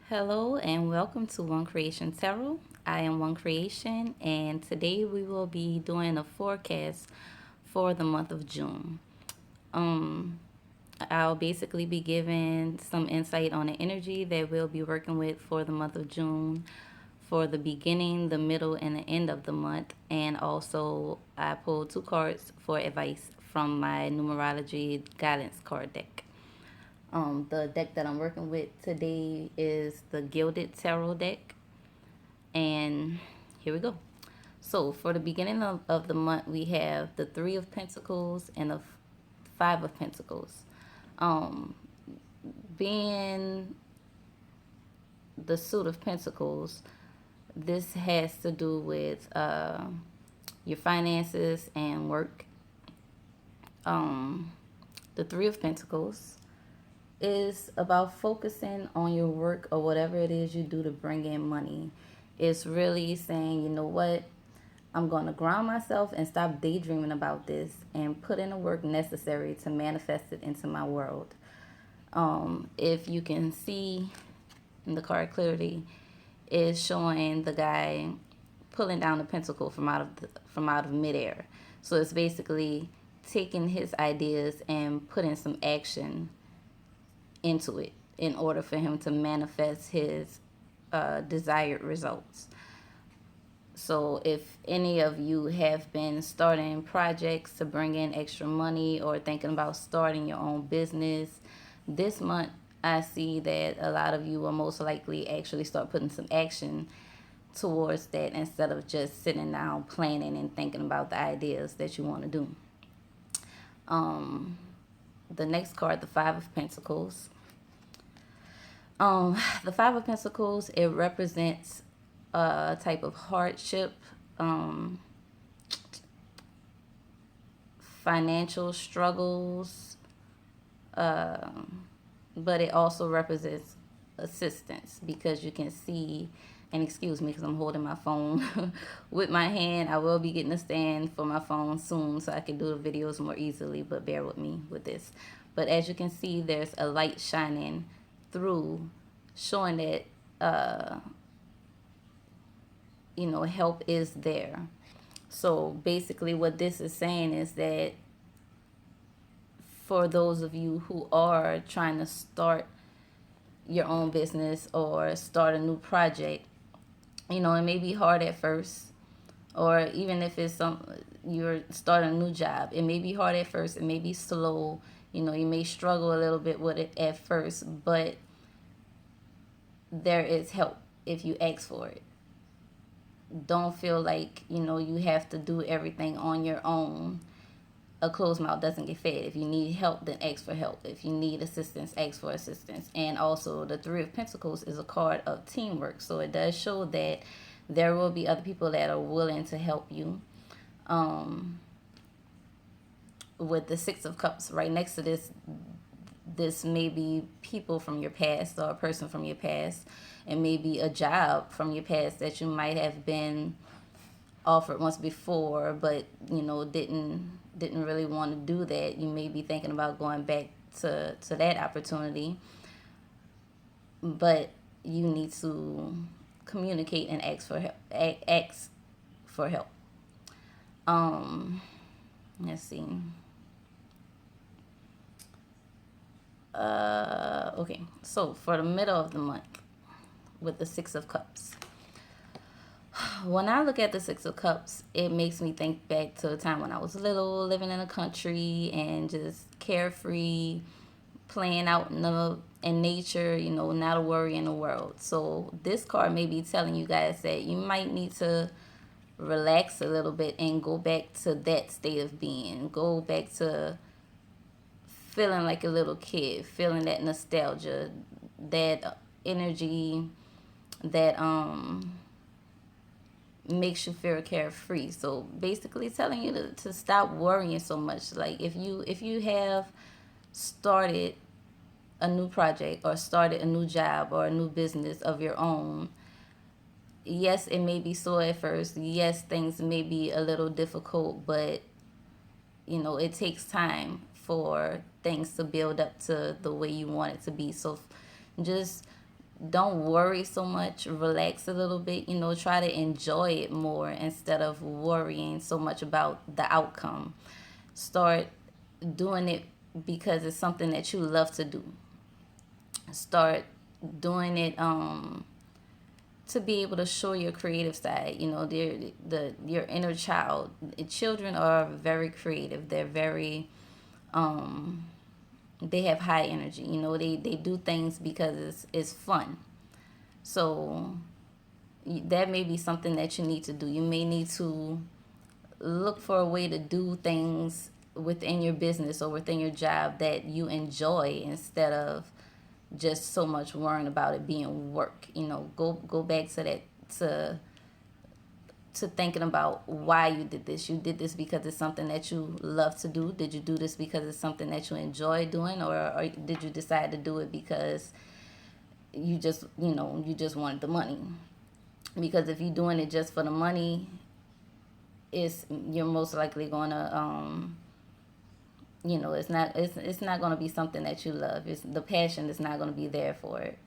Hello and welcome to One Creation Tarot. I am One Creation, and today we will be doing a forecast for the month of June. Um, I'll basically be giving some insight on the energy that we'll be working with for the month of June, for the beginning, the middle, and the end of the month. And also, I pulled two cards for advice from my Numerology guidance card deck. The deck that I'm working with today is the Gilded Tarot deck. And here we go. So for the beginning of the month, we have the Three of Pentacles and the Five of Pentacles. Um, Being the suit of Pentacles, this has to do with your finances and work. The Three of Pentacles is about focusing on your work or whatever it is you do to bring in money. It's really saying, you know what, I'm going to ground myself and stop daydreaming about this and put in the work necessary to manifest it into my world. If you can see in the card clearly, is showing the guy pulling down the pentacle from out of midair. So it's basically taking his ideas and putting some action into it in order for him to manifest his desired results. So if any of you have been starting projects to bring in extra money or thinking about starting your own business, this month I see that a lot of you will most likely actually start putting some action towards that instead of just sitting down planning and thinking about the ideas that you want to do. The next card, the Five of Pentacles. The Five of Pentacles, it represents a type of hardship, um, financial struggles, but it also represents assistance because you can see, and excuse me because I'm holding my phone with my hand. I will be getting a stand for my phone soon so I can do the videos more easily, but bear with me with this. But as you can see, there's a light shining through, showing that help is there. So basically what this is saying is that for those of you who are trying to start your own business or start a new project, it may be hard at first, or even if it's you're starting a new job, it may be hard at first, it may be slow, you may struggle a little bit with it at first, but there is help if you ask for it. Don't feel like you have to do everything on your own. A closed mouth doesn't get fed. If you need help, then ask for help. If you need assistance, ask for assistance. And also the Three of Pentacles is a card of teamwork, so it does show that there will be other people that are willing to help you. With the Six of Cups right next to this may be people from your past or a person from your past, and maybe a job from your past that you might have been offered once before, but didn't really want to do that. You may be thinking about going back to that opportunity, but you need to communicate and ask for help. Ask for help. Let's see. Okay, so for the middle of the month with the Six of Cups. When I look at the Six of Cups, it makes me think back to a time when I was little, living in the country and just carefree, playing out in nature, not a worry in the world. So this card may be telling you guys that you might need to relax a little bit and go back to that state of being. Go back to feeling like a little kid, feeling that nostalgia, that energy that makes you feel carefree. So basically telling you to stop worrying so much. Like if you have started a new project or started a new job or a new business of your own, yes, it may be slow at first. Yes, things may be a little difficult, but it takes time for things to build up to the way you want it to be. So just don't worry so much, relax a little bit, try to enjoy it more instead of worrying so much about the outcome. Start doing it because it's something that you love to do. Start doing it to be able to show your creative side. Your inner child. Children are very creative. They're very they have high energy. They do things because it's fun. So that may be something that you need to do. You may need to look for a way to do things within your business or within your job that you enjoy instead of just so much worrying about it being work. Go back to that, to thinking about why you did this. You did this because it's something that you love to do. Did you do this because it's something that you enjoy doing, or did you decide to do it because you just wanted the money? Because if you're doing it just for the money, you're most likely gonna it's not gonna be something that you love. The passion is not gonna be there for it.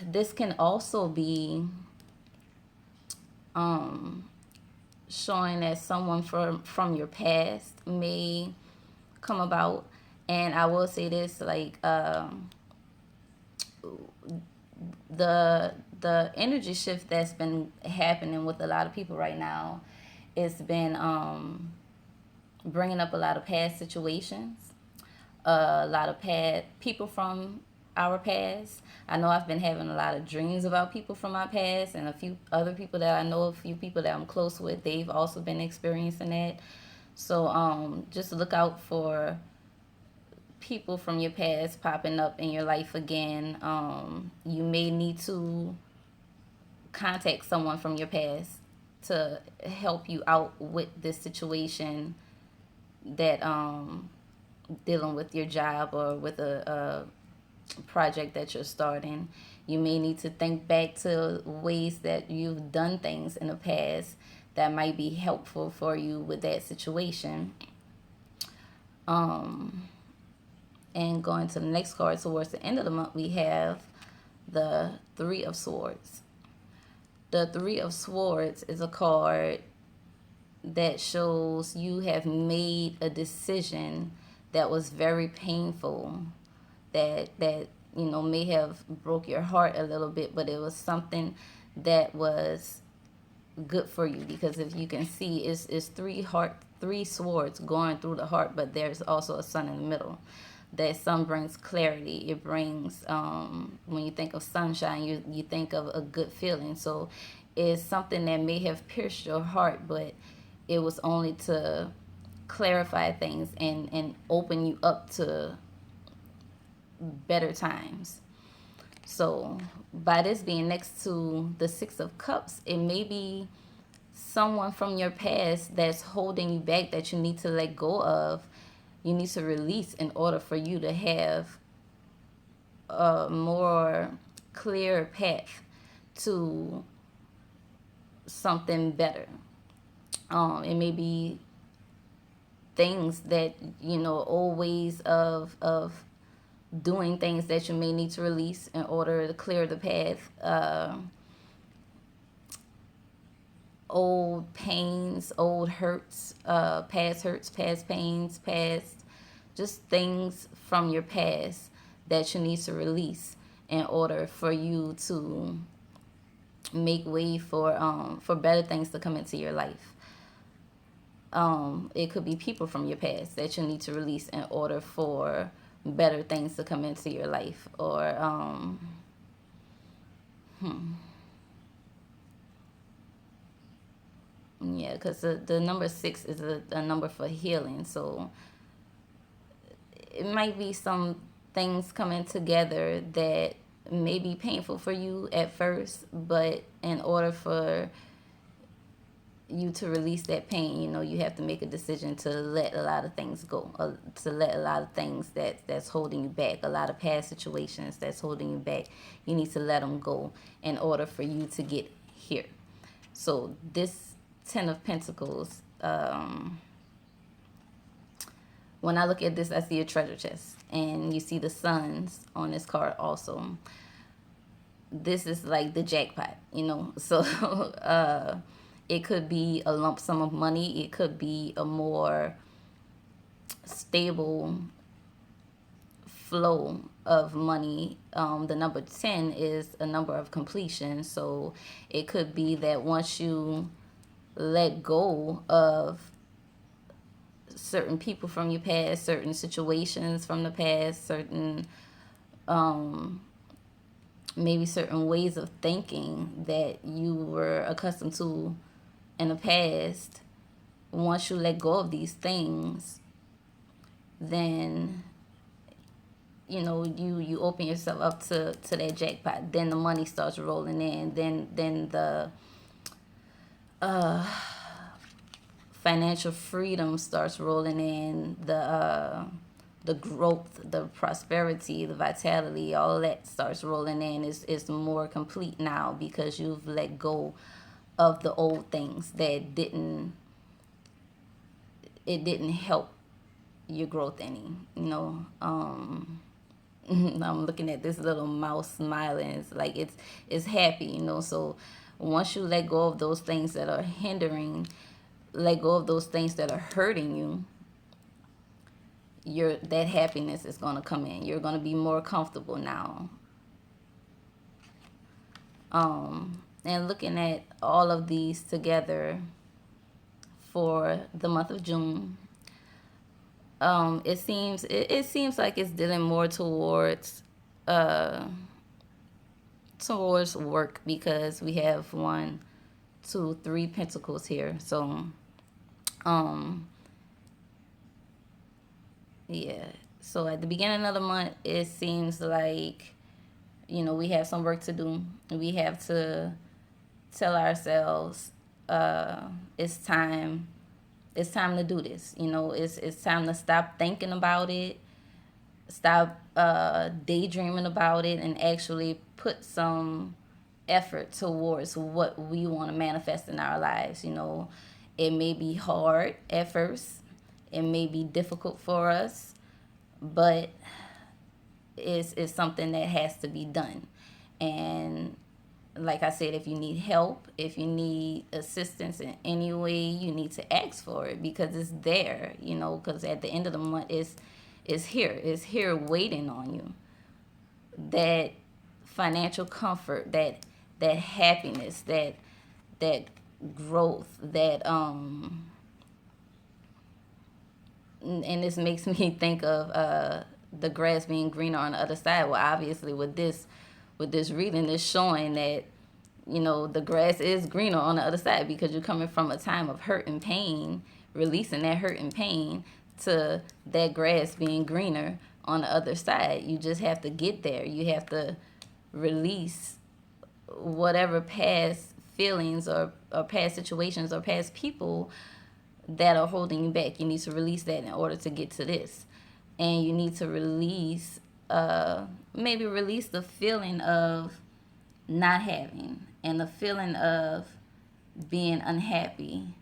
This can also be showing that someone from your past may come about. And I will say this, like, the energy shift that's been happening with a lot of people right now, it's been bringing up a lot of past situations, a lot of past people from our past. I know I've been having a lot of dreams about people from my past, and a few other people that I know, a few people that I'm close with, they've also been experiencing that. So just look out for people from your past popping up in your life again. You may need to contact someone from your past to help you out with this situation that dealing with your job or with a project that you're starting. You may need to think back to ways that you've done things in the past that might be helpful for you with that situation. And going to the next card, towards the end of the month, we have the Three of Swords. The Three of Swords is a card that shows you have made a decision that was very painful, that may have broke your heart a little bit, but it was something that was good for you. Because if you can see, it's three swords going through the heart, but there's also a sun in the middle. That sun brings clarity. It brings, when you think of sunshine, you think of a good feeling. So it's something that may have pierced your heart, but it was only to clarify things and open you up to better times. So by this being next to the Six of Cups, it may be someone from your past that's holding you back, that you need to let go of, you need to release in order for you to have a more clear path to something better. It may be things that, old ways of doing things that you may need to release in order to clear the path. Old pains, old hurts, past pains, past just things from your past that you need to release in order for you to make way for better things to come into your life. It could be people from your past that you need to release in order for better things to come into your life. Or yeah, because the number 6 is a number for healing. So it might be some things coming together that may be painful for you at first, but in order for you to release that pain, you have to make a decision to let a lot of things go, to let a lot of things that's holding you back, a lot of past situations that's holding you back. You need to let them go in order for you to get here. So this Ten of Pentacles When I look at this, I see a treasure chest, and you see the suns on this card also. This is like the jackpot, you know. So it could be a lump sum of money. It could be a more stable flow of money. The number 10 is a number of completion. So it could be that once you let go of certain people from your past, certain situations from the past, certain maybe certain ways of thinking that you were accustomed to in the past, once you let go of these things, then you open yourself up to that jackpot. Then the money starts rolling in. Then the financial freedom starts rolling in. The growth, the prosperity, the vitality, all of that starts rolling in. Is more complete now because you've let go of the old things that didn't help your growth any. I'm looking at this little mouse smiling. It's like it's happy. So once you let go of those things that are hindering, let go of those things that are hurting you, that happiness is going to come in. You're going to be more comfortable now. And looking at all of these together for the month of June, it seems like it's dealing more towards work, because we have 1, 2, 3 pentacles here. So yeah. So at the beginning of the month, it seems like we have some work to do. We have to tell ourselves it's time to do this. It's time to stop thinking about it, stop daydreaming about it, and actually put some effort towards what we want to manifest in our lives. It may be hard at first, it may be difficult for us, but it's something that has to be done. And like I said, if you need help, if you need assistance in any way, you need to ask for it, because it's there, because at the end of the month, it's here waiting on you. That financial comfort, that happiness, that growth, that and this makes me think of the grass being greener on the other side. Well, obviously with this reading, it's showing that the grass is greener on the other side, because you're coming from a time of hurt and pain, releasing that hurt and pain, to that grass being greener on the other side. You just have to get there. You have to release whatever past feelings or past situations or past people that are holding you back. You need to release that in order to get to this. And you need to release, maybe release the feeling of not having, and the feeling of being unhappy.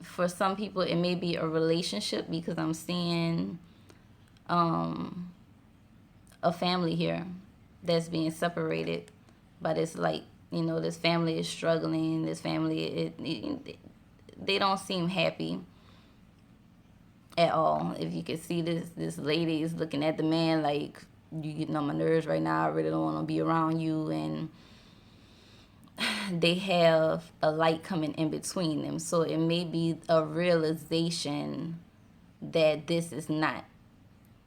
For some people, it may be a relationship, because I'm seeing a family here that's being separated. But it's like, this family is struggling. This family, they don't seem happy at all. If you can see this lady is looking at the man like, you getting on my nerves right now. I really don't want to be around you. And they have a light coming in between them. So it may be a realization that this is not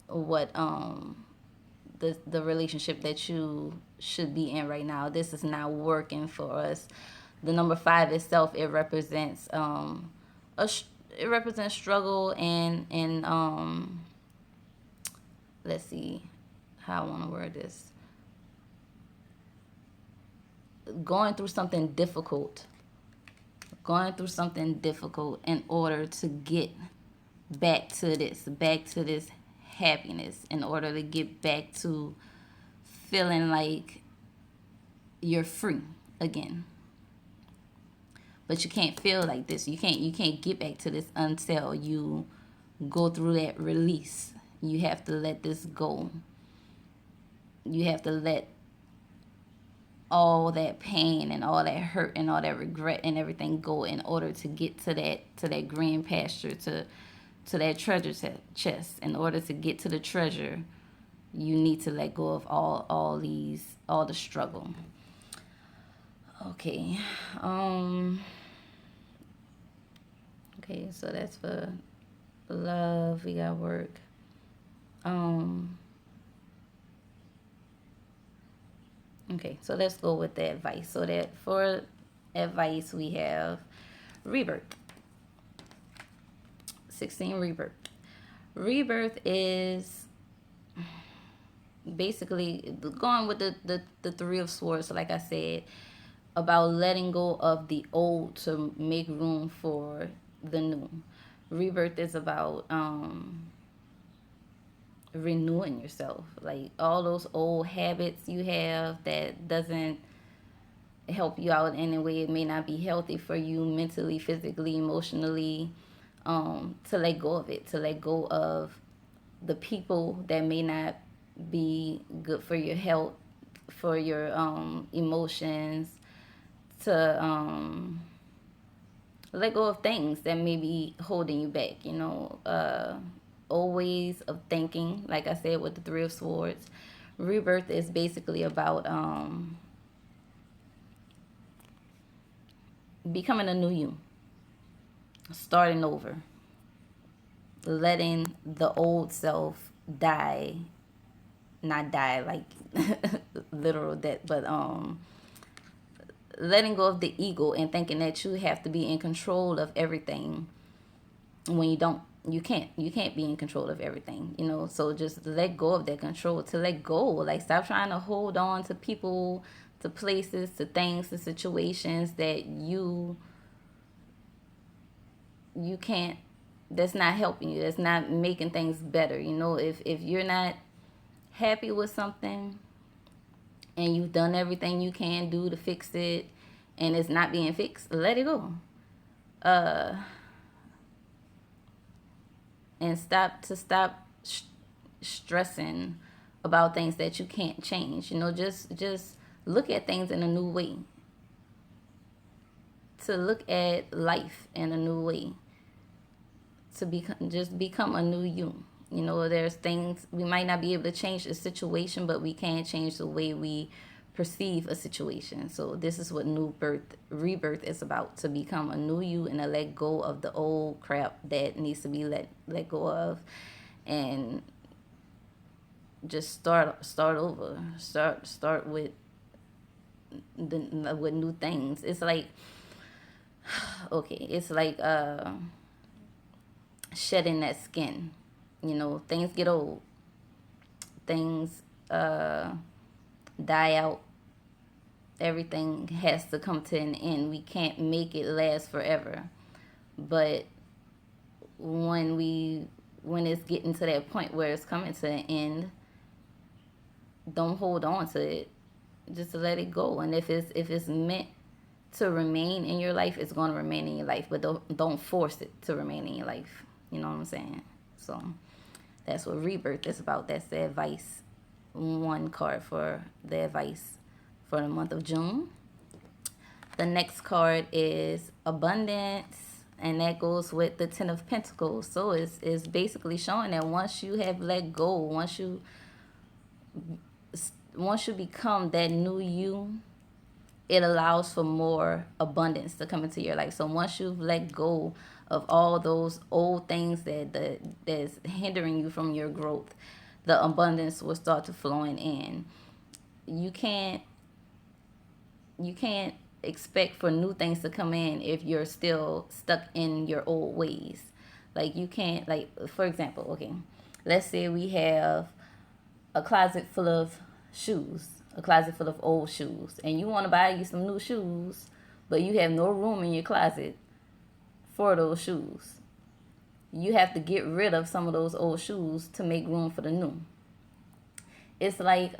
what the relationship that you should be in right now. This is not working for us. The number 5 itself, it represents it represents struggle and let's see how I want to word this. Going through something difficult in order to get back to this happiness, in order to get back to feeling like you're free again. But you can't feel like this. You can't get back to this until you go through that release. You have to let this go. You have to let all that pain and all that hurt and all that regret and everything go in order to get to that green pasture, to that treasure chest. In order to get to the treasure, you need to let go of all the struggle. Okay. Okay, so that's for love. We got work. Okay, so let's go with the advice. So that for advice we have rebirth. 16, rebirth. Rebirth is basically going with the Three of Swords, like I said, about letting go of the old to make room for the new. Rebirth is about renewing yourself, like all those old habits you have that doesn't help you out in any way. It may not be healthy for you mentally, physically, emotionally. To let go of it, to let go of the people that may not be good for your health, for your emotions, to let go of things that may be holding you back, old ways of thinking, like I said with the Three of Swords. Rebirth is basically about becoming a new you, starting over, letting the old self die, not die like literal death, but letting go of the ego and thinking that you have to be in control of everything when you don't. You can't be in control of everything, so just let go of that control. To let go, like, stop trying to hold on to people, to places, to things, to situations that you can't, that's not helping you, that's not making things better. If you're not happy with something and you've done everything you can do to fix it and it's not being fixed, let it go. And stop stressing about things that you can't change. Just look at things in a new way. To look at life in a new way. To become a new you. There's things we might not be able to change the situation, but we can change the way we perceive a situation. So this is what rebirth is about: to become a new you and to let go of the old crap that needs to be let go of, and just start over. Start with with new things. It's like, okay, it's like shedding that skin. Things get old. Things die out. Everything has to come to an end. We can't make it last forever. But when it's getting to that point where it's coming to an end, don't hold on to it. Just let it go. And if it's meant to remain in your life, it's going to remain in your life. But don't force it to remain in your life. You know what I'm saying? So that's what rebirth is about. That's the advice. One card for the advice for the month of June. The next card is abundance, and that goes with the Ten of Pentacles. So it's basically showing that once you have let go, once you become that new you, it allows for more abundance to come into your life. So once you've let go of all those old things that's hindering you from your growth, the abundance will start to flowing in. You can't expect for new things to come in if you're still stuck in your old ways. Like, you can't, like, for example, okay, let's say we have a closet full of shoes, a closet full of old shoes, and you want to buy you some new shoes, but you have no room in your closet for those shoes. You have to get rid of some of those old shoes to make room for the new. It's like,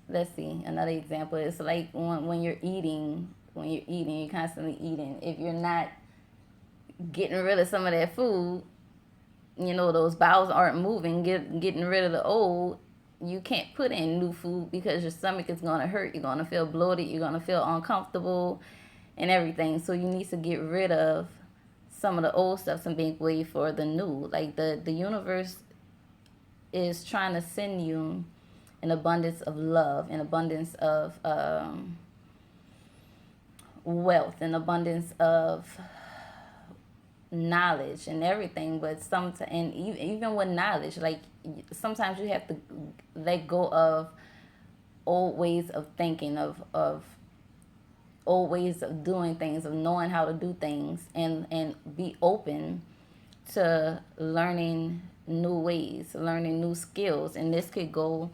let's see, another example. It's like when you're eating when you're eating, you're constantly eating. If you're not getting rid of some of that food, those bowels aren't moving, getting rid of the old, you can't put in new food because your stomach is going to hurt. You're going to feel bloated. You're going to feel uncomfortable and everything. So you need to get rid of some of the old stuff and make way for the new. Like the universe is trying to send you an abundance of love, an abundance of wealth, an abundance of knowledge and everything. But and even with knowledge, like sometimes you have to let go of old ways of thinking, of old ways of doing things, of knowing how to do things, and be open to learning new ways, learning new skills. And this could go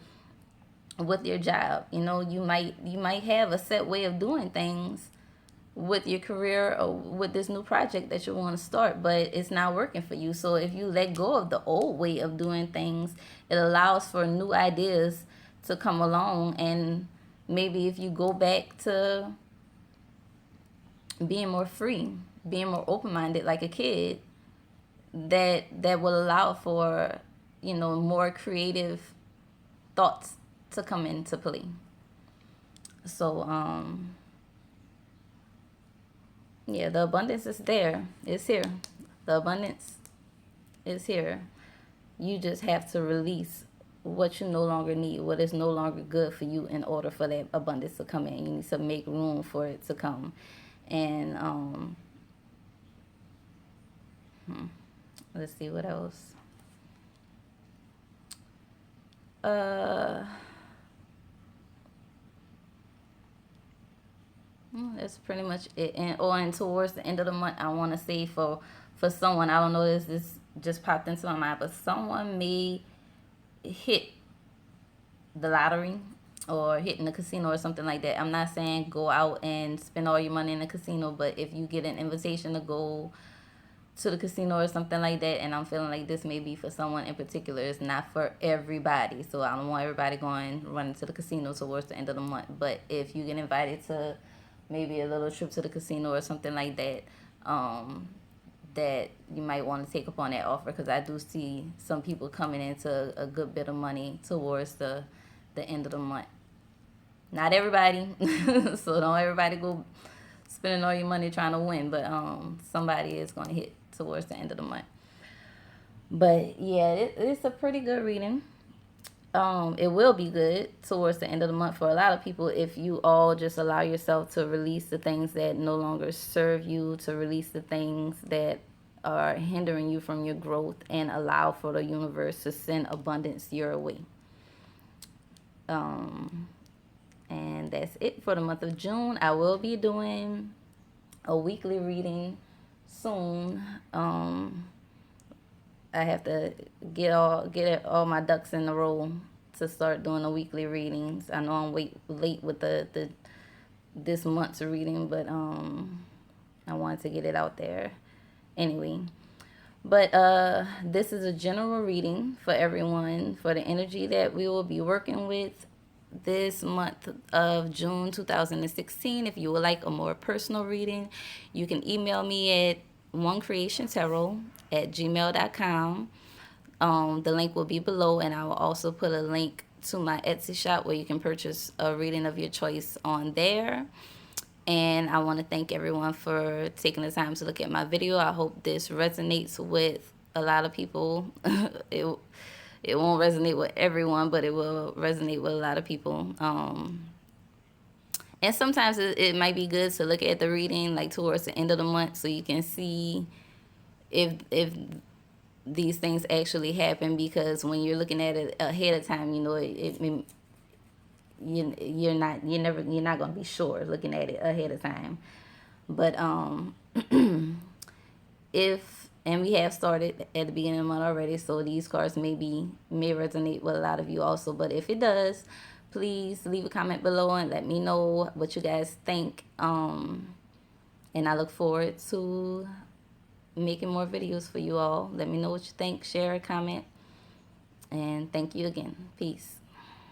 with your job. You might have a set way of doing things with your career or with this new project that you want to start, but it's not working for you. So if you let go of the old way of doing things, it allows for new ideas to come along. And maybe if you go back to being more free, being more open-minded like a kid, that will allow for more creative thoughts to come into play. So yeah, the abundance is there. It's here. The abundance is here. You just have to release what you no longer need, what is no longer good for you, in order for that abundance to come in. You need to make room for it to come. And let's see what else. That's pretty much it. And towards the end of the month, I want to say for someone, I don't know, this just popped into my mind, but someone may hit the lottery or hit in the casino or something like that. I'm not saying go out and spend all your money in the casino, but if you get an invitation to go to the casino or something like that, and I'm feeling like this may be for someone in particular, it's not for everybody. So I don't want everybody running to the casino towards the end of the month. But if you get invited to maybe a little trip to the casino or something like that, that you might want to take upon that offer, because I do see some people coming into a good bit of money towards the end of the month. Not everybody, so don't everybody go spending all your money trying to win, but somebody is going to hit towards the end of the month. But yeah, it's a pretty good reading. It will be good towards the end of the month for a lot of people if you all just allow yourself to release the things that no longer serve you, to release the things that are hindering you from your growth, and allow for the universe to send abundance your way. And that's it for the month of June. I will be doing a weekly reading soon. I have to get all my ducks in a row to start doing the weekly readings. I know I'm late with the this month's reading, but I wanted to get it out there anyway. But this is a general reading for everyone, for the energy that we will be working with this month of June 2016. If you would like a more personal reading, you can email me at onecreationtarot@gmail.com. The link will be below, and I will also put a link to my Etsy shop where you can purchase a reading of your choice on there. And I want to thank everyone for taking the time to look at my video. I hope this resonates with a lot of people. It won't resonate with everyone, but it will resonate with a lot of people. And sometimes it might be good to look at the reading like towards the end of the month, so you can see if these things actually happen. Because when you're looking at it ahead of time, you're not going to be sure looking at it ahead of time. But and we have started at the beginning of the month already, so these cards may resonate with a lot of you also. But if it does, please leave a comment below and let me know what you guys think. And I look forward to making more videos for you all. Let me know what you think, share, comment, and thank you again. Peace.